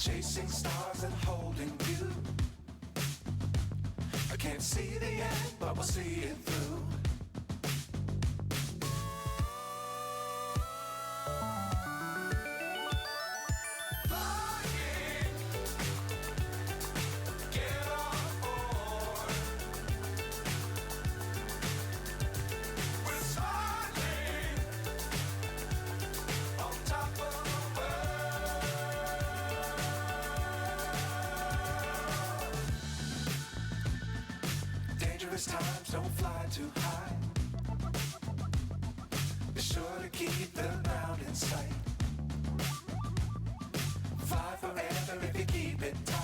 chasing stars and holding you. I can't see the end, but we'll see it through. Times don't fly too high. Be sure to keep the ground in sight. Fly forever if you keep it tight.